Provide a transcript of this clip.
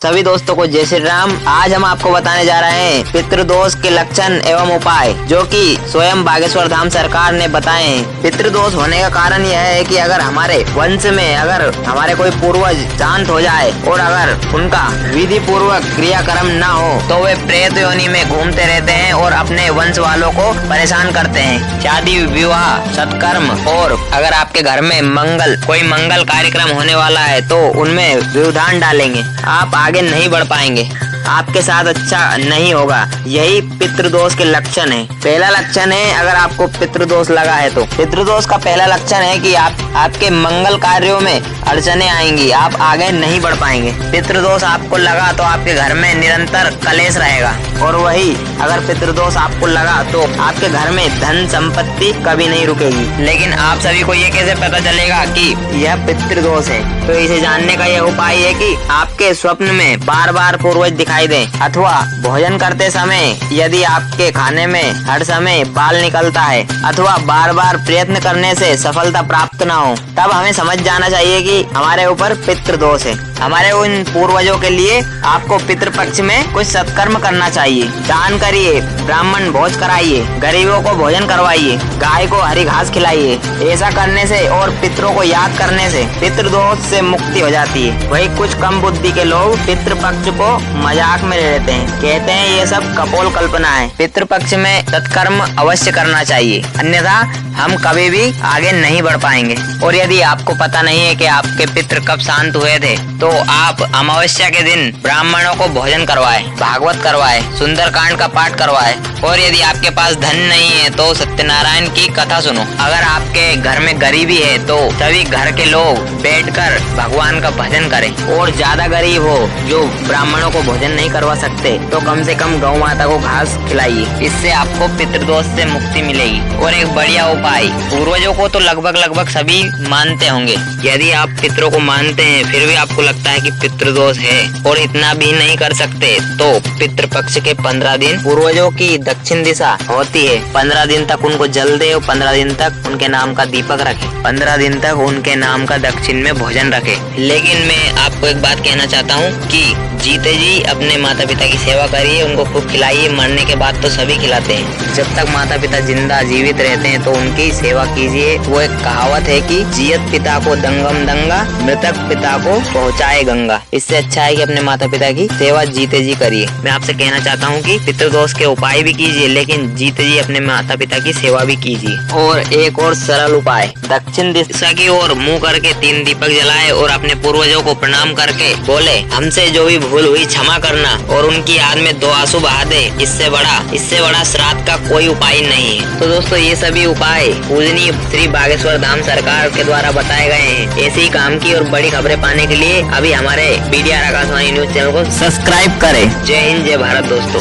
सभी दोस्तों को जय श्री राम। आज हम आपको बताने जा रहे हैं पितृदोष के लक्षण एवं उपाय, जो कि स्वयं बागेश्वर धाम सरकार ने बताए हैं। पितृदोष होने का कारण यह है कि अगर हमारे वंश में अगर हमारे कोई पूर्वज शांत हो जाए और अगर उनका विधि पूर्वक क्रियाक्रम न हो तो वे प्रेत योनि में घूमते रहते हैं और अपने वंश वालों को परेशान करते हैं। शादी विवाह सत्कर्म और अगर आपके घर में कोई मंगल कार्यक्रम होने वाला है तो उनमें व्यवधान डालेंगे। आप आगे नहीं बढ़ पाएंगे, आपके साथ अच्छा नहीं होगा। यही पितृदोष के लक्षण है। पहला लक्षण है, अगर आपको पितृदोष लगा है तो पितृदोष का पहला लक्षण है कि आपके मंगल कार्यों में अड़चने आएंगी, आप आगे नहीं बढ़ पाएंगे। पितृदोष आपको लगा तो आपके घर में निरंतर कलेश रहेगा, और वही अगर पितृदोष आपको लगा तो आपके घर में धन संपत्ति कभी नहीं रुकेगी। लेकिन आप सभी को ये कैसे पता चलेगा कि यह पितृदोष है? तो इसे जानने का यह उपाय है कि आपके स्वप्न में बार बार पूर्वज दिखाई दें, अथवा भोजन करते समय यदि आपके खाने में हर समय बाल निकलता है, अथवा बार बार प्रयत्न करने से सफलता प्राप्त न हो, तब हमें समझ जाना चाहिए कि हमारे ऊपर पितृदोष है। हमारे उन पूर्वजों के लिए आपको पितृपक्ष में कुछ सत्कर्म करना चाहिए। दान करिए, ब्राह्मण भोज कराइए, गरीबों को भोजन करवाइए, गाय को हरी घास खिलाइए। ऐसा करने से और पितरों को याद करने से पितृदोष से मुक्ति हो जाती है। वही कुछ कम बुद्धि के लोग पितृपक्ष को मजाक में ले लेते हैं, कहते हैं ये सब कपोल कल्पना है। पितृपक्ष में सत्कर्म अवश्य करना चाहिए, अन्यथा हम कभी भी आगे नहीं बढ़ पाएंगे। और यदि आपको पता नहीं है कि आपके पितृ कब शांत हुए थे तो आप अमावस्या के दिन ब्राह्मणों को भोजन करवाए, भागवत करवाए, सुंदरकांड का पाठ करवाए। और यदि आपके पास धन नहीं है तो सत्यनारायण की कथा सुनो। अगर आपके घर में गरीबी है तो सभी घर के लोग बैठकर भगवान का भजन करें। और ज्यादा गरीब हो जो ब्राह्मणों को भोजन नहीं करवा सकते तो कम से कम गौ माता को घास खिलाइए। इससे आपको पितृदोष से मुक्ति मिलेगी। और एक बढ़िया उपाय, पूर्वजों को तो लगभग सभी मानते होंगे। यदि आप पितरों को मानते हैं फिर भी आपको लगता है कि पितृदोष है और इतना भी नहीं कर सकते, तो पितृपक्ष के 15 दिन पूर्वजों की दक्षिण दिशा होती है, 15 दिन तक उनको जल दे और 15 दिन तक उनके नाम का दीपक रखे, 15 दिन तक उनके नाम का दक्षिण में भोजन रखे। लेकिन मैं आपको एक बात कहना चाहता हूँ कि जीते जी अपने माता पिता की सेवा करिए, उनको खूब खिलाइए। मरने के बाद तो सभी खिलाते हैं, जब तक माता पिता जिंदा जीवित रहते हैं तो उनकी सेवा कीजिए। वो एक कहावत है कि जियत पिता को दंगम दंगा, मृतक पिता को पहुँचाए गंगा। इससे अच्छा है कि अपने माता पिता की सेवा जीते जी करिए। मैं आपसे कहना चाहता हूँ कि पितृदोष के उपाय भी कीजिए, लेकिन जीते जी अपने माता पिता की सेवा भी कीजिए। और एक और सरल उपाय, दक्षिण दिशा की ओर मुँह करके 3 दीपक जलाए और अपने पूर्वजों को प्रणाम करके बोले, हमसे जो भी भूल हुई क्षमा करना, और उनकी याद में 2 आंसू बहा दे। इससे बड़ा श्राद्ध का कोई उपाय नहीं है। तो दोस्तों, ये सभी उपाय पूजनीय श्री बागेश्वर धाम सरकार के द्वारा बताए गए हैं। ऐसी काम की और बड़ी खबरें पाने के लिए अभी हमारे BDR आकाशवाणी न्यूज चैनल को सब्सक्राइब करें। जय हिंद, जय भारत दोस्तों।